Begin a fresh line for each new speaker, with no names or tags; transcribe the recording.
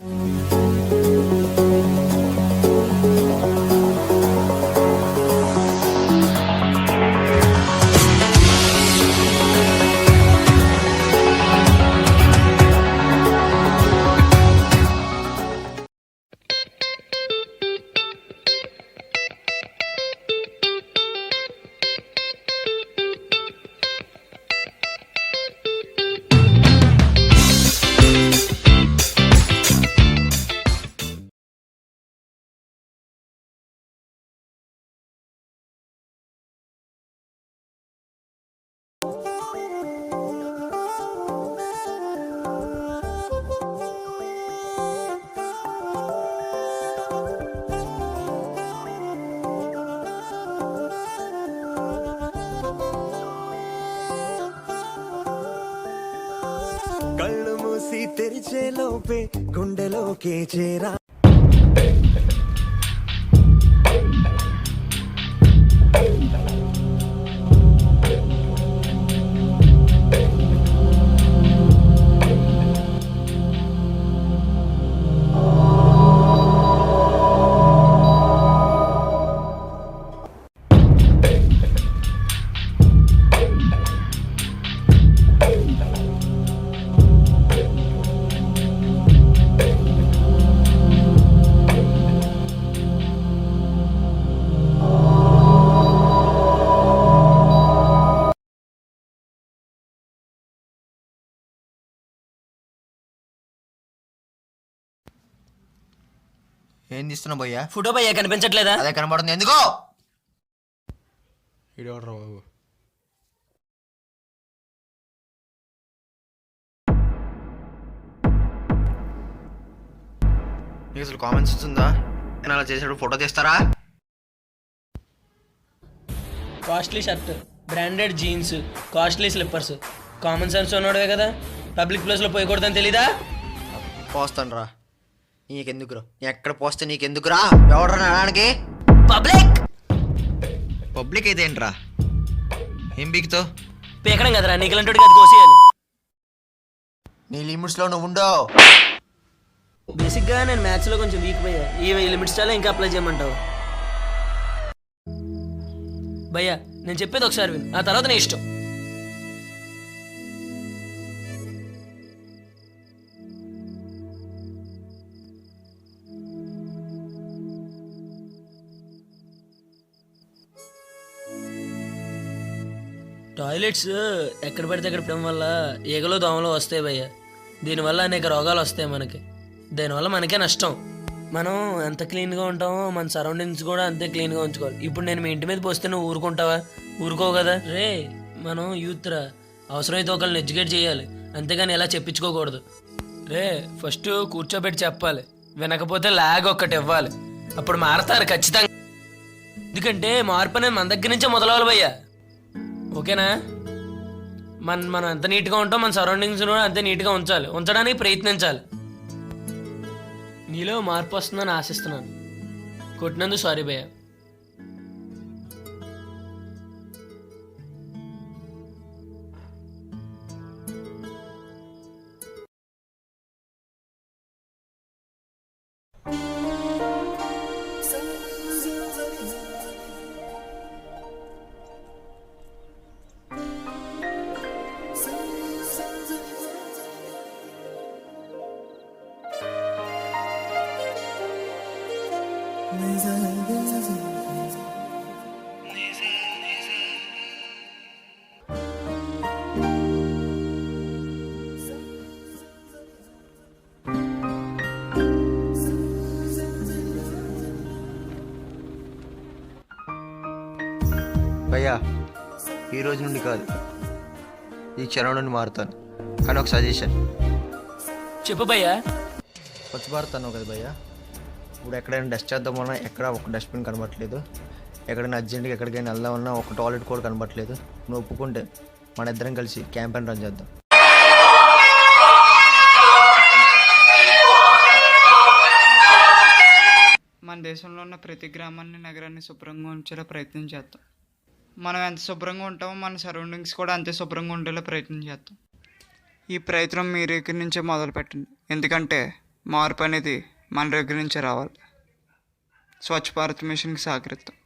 కళ్ళు మూసి తెరిచే లోపే గుండెలోకే చేరా.
ఏం తీస్తున్నావు భయ్యా?
ఫోటో భయ్యా కనిపించట్లేదా?
అదే కనబడుతుంది. ఎందుకో
బాబు
నీకు అసలు కామన్ సెన్స్ ఉందా? నేను అలా చేసేటప్పుడు ఫోటో తీస్తారా?
Costly shirt, branded jeans, costly slippers, common sense ఉన్నోడే కదా. పబ్లిక్ ప్లేస్లో పోయకూడదని తెలీదా?
పోస్తాను రా. నీకెందుకురా? ఎక్కడ పోస్తే నీకెందుకురా? ఎవడరా నడానికి?
పబ్లిక్
పబ్లిక్ అయితే ఏంట్రా? ఏం బీక్తో
పీకడం కదరా, నీకులంటే అది కోసేయాలి.
నీ లిమిట్స్లో నువ్వు ఉండవు.
బేసిక్గా నేను మ్యాథ్స్లో కొంచెం వీక్ భయ్యా. ఈ లిమిట్స్ చాలా ఇంకా అప్లై చేయమంటావు భయ్యా? నేను చెప్పేది ఒకసారి విను, ఆ తర్వాత నీ ఇష్టం. టాయిలెట్స్ ఎక్కడ పడితే అక్కడ పెట్టడం వల్ల ఈగలు దోమలు వస్తాయి భయ్య. దీనివల్ల అనేక రోగాలు వస్తాయి మనకి. దీనివల్ల మనకే నష్టం. మనం ఎంత క్లీన్గా ఉంటామో మన సరౌండింగ్స్ కూడా అంతే క్లీన్గా ఉంచుకోవాలి. ఇప్పుడు నేను మీ ఇంటి మీద పోస్తే నువ్వు ఊరుకుంటావా? ఊరుకోవు కదా రే. మనం యూత్ రా, అవసరమైతే ఒకళ్ళని ఎడ్యుకేట్ చేయాలి, అంతేగాని ఎలా చెప్పించుకోకూడదు రే. ఫస్ట్ కూర్చోబెట్టి చెప్పాలి, వినకపోతే లాగ్ ఒక్కటి ఇవ్వాలి, అప్పుడు మారతారు ఖచ్చితంగా. ఎందుకంటే మార్పు అనేది మన దగ్గర నుంచే మొదలవాలి భయ్యా. ఓకేనా? మనం ఎంత నీట్గా ఉంటాం, మన సరౌండింగ్స్ కూడా అంతే నీట్గా ఉంచాలి, ఉంచడానికి ప్రయత్నించాలి. నీలో మార్పు వస్తుందని ఆశిస్తున్నాను. కొట్టినందుకు సారీ భయ్య.
భయ్యా, ఈ రోజు నుండి కాదు, ఈ క్షణం నుండి మారుతాను. కానీ ఒక సజెషన్.
చెప్పు భయ్యా.
స్వచ్ఛ భారత్ అన్నావు కదా భయ్యా, ఇప్పుడు ఎక్కడైనా డస్ట్ చేద్దామన్నా ఎక్కడ ఒక డస్ట్బిన్ కనబట్టలేదు. ఎక్కడైనా అర్జెంట్గా ఎక్కడికైనా వెళ్దామన్నా ఒక టాయిలెట్ కూడా కనబట్టలేదు. నువ్వు ఒప్పుకుంటే మన ఇద్దరం కలిసి క్యాంపెయిన్ రన్ చేద్దాం.
మన దేశంలో ఉన్న ప్రతి గ్రామాన్ని, నగరాన్ని శుభ్రంగా ఉంచేలా ప్రయత్నం చేద్దాం. మనం ఎంత శుభ్రంగా ఉంటామో మన సరౌండింగ్స్ కూడా అంతే శుభ్రంగా ఉండేలా ప్రయత్నం చేద్దాం. ఈ ప్రయత్నం మీరు ఇక్కడి నుంచే మొదలు పెట్టండి. ఎందుకంటే మార్పు అనేది మన దగ్గర నుంచే రావాలి. స్వచ్ఛ భారత్ మిషన్కి సహకరిద్దాం.